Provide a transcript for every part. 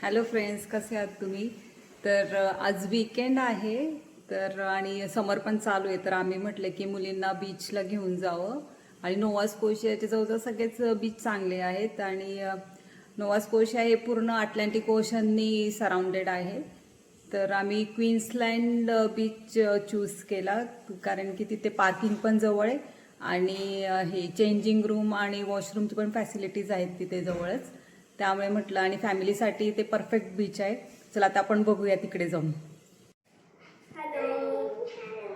Hello friends, कसे आहात तुम्ही? तर आज वीकेंड आहे तर आणि समर पण चालू आहे, तर आम्ही म्हटलं की मुलींना बीचला घेऊन जावं. आणि नोवा स्कोशियाच्या जवळजवळ सगळेच बीच चांगले आहेत आणि नोवा स्कोशिया हे पूर्ण अटलांटिक ओशननी सराउंडेड आहे. तर आम्ही क्वीन्सलँड बीच चूज केला कारण की तिथे पार्किंग पण जवळ आहे आणि हे चेंजिंग रूम आणि वॉशरूमची पण फॅसिलिटीज आहेत तिथे जवळच. त्यामुळे म्हटलं आणि फॅमिलीसाठी ते परफेक्ट बीच आहे. चला आता आपण बघूया तिकडे जाऊन.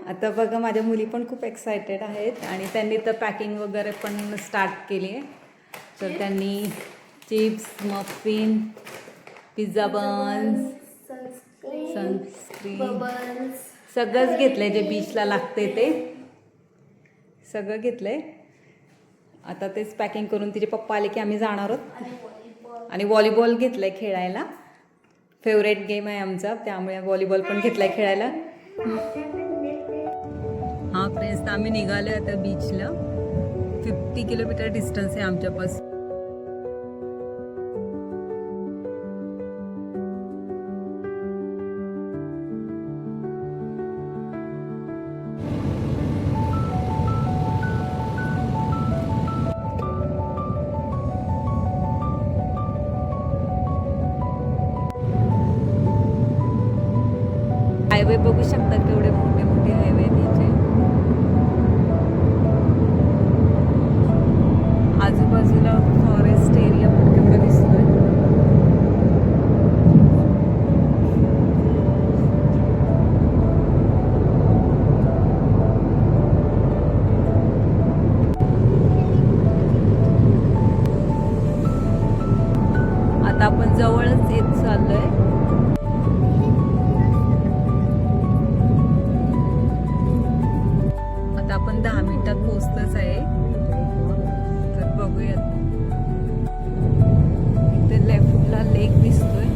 आता बघा, माझ्या मुली पण खूप एक्सायटेड आहेत आणि त्यांनी तर पॅकिंग वगैरे पण स्टार्ट केली आहे. तर त्यांनी chips, muffin, pizza buns, sunscreen सगळंच घेतलंय, जे बीचला लागते ते सगळं घेतलंय. आता तेच पॅकिंग करून तिचे पप्पा आले की आम्ही जाणार आहोत. आणि व्हॉलीबॉल घेतलंय खेळायला, फेवरेट गेम आहे आमचा, त्यामुळे व्हॉलीबॉल पण घेतलाय खेळायला. हा फ्रेंड्स, आम्ही निघालो आता बीचला. 50 किलोमीटर डिस्टन्स आहे आमच्यापासून. हायवे बघू शकता, केवढे मोठे मोठे हायवे तिचे. आजूबाजूला फॉरेस्ट एरिया पण केवढा दिसतोय. आता आपण जवळच येत चाललोय. आता आपण 10 मिनिटात पोहोचतच आहे. तर बघूयात, इथे लेफ्टला लेक दिसतोय.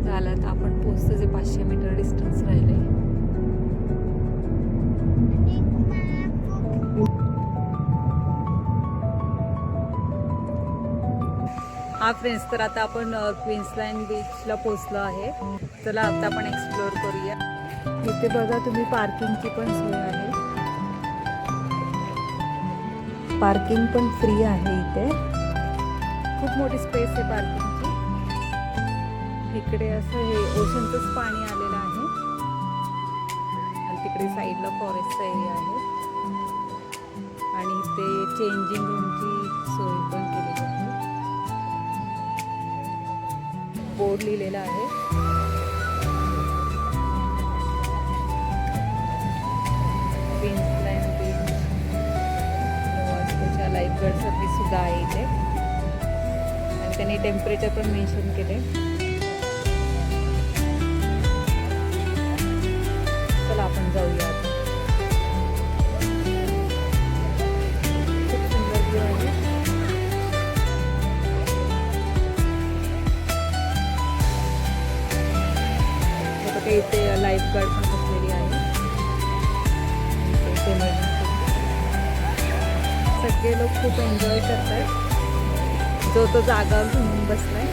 झालं तर आपण पोहोचतोच आहे. 500 मीटर डिस्टन्स राहिले. हा फ्रेंड्स, तर आता आपण क्वीन्सलँड बीचला पोहोचलो आहे. चला आता आपण एक्सप्लोअर करूया. इथे बघा तुम्ही, पार्किंगची पण सोय आहे. पार्किंग पण फ्री आहे इथे. खूप मोठी स्पेस आहे पार्किंगची. इकडे असं हे ओशनचंच पाणी आलेलं आहे आणि तिकडे साईडला फॉरेस्टचा एरिया आहे आणि इथे चेंजिंग रूमची सोय पण केलेली आहे. बोर्ड लिहिलेला आहे. Queensland beach, Nova Scotia life guard service सुद्धा आहे इथे आणि त्यांनी टेम्परेचर पण मेन्शन केले. चला आपण जाऊया आता. खूप सुंदर व्ह्यू आहे. इथे लाईफ गार्ड पण बसलेली आहे. सगळे लोक खूप एन्जॉय करतात. जो तो जागावर घेऊन बसलाय.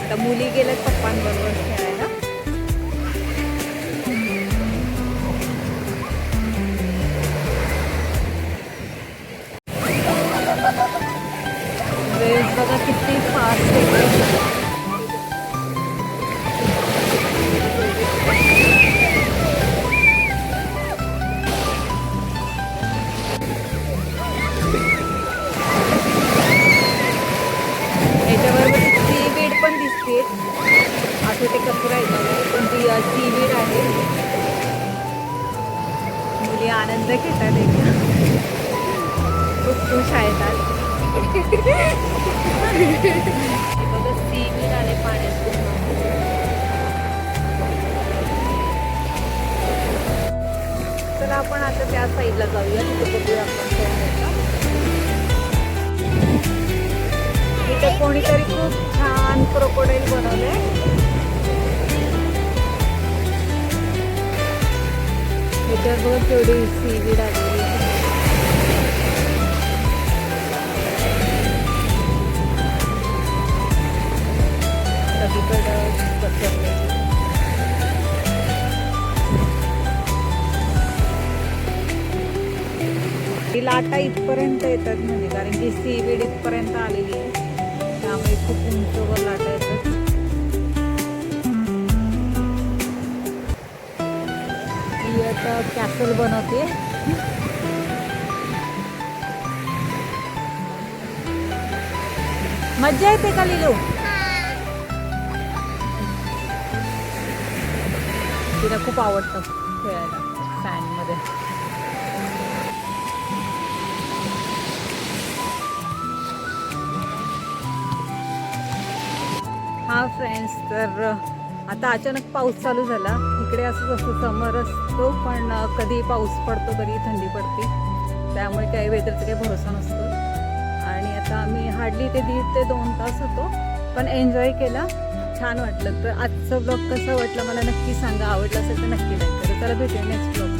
आता मुली गेल्यात पप्पांबरोबर खेळायला. बघा किती फास्ट आहे. याच्याबरोबर सीवीड पण दिसते. असं ते कचरा आहे पण ती सीवीड आहे. मुली आनंद घेतात एकदम. खूप खुश आहेत आज. बघा सीवीड आले पाण्यात. तर आपण आता त्या साईडला जाऊया. तिथे बघूया आपण. इथे कोणीतरी खूप छान क्रोकोडाईल बनवले. समुद्रात बघ केवढी सीवीड आलेली आहे. सगळीकडं पसरलेली. ही लाटा इथपर्यंत येतात म्हणजे, कारण की सीवीड इथपर्यंत आलेली आहे, त्यामुळे खूप उंचवर लाटा येतात. ही आता कॅसल बनवते. मज्जा येते का लिलू? तिला खूप आवडतं खेळायला फॅनमध्ये. हा फ्रेंड्स, तर आता अचानक पाऊस चालू झाला. इकडे असंच असतं, समर असतो पण कधी पाऊस पडतो कधी थंडी पडते, त्यामुळे काही वेदरचा काही भरोसा नसतो. आणि आता आम्ही हार्डली ते 1.5 ते 2 तास होतो, पण एन्जॉय केला, छान वाटलं. तर आजचं ब्लॉग कसं वाटलं मला नक्की सांगा. आवडलं असेल तर नक्की लाईक करा. चला भेटूया नेक्स्ट ब्लॉग.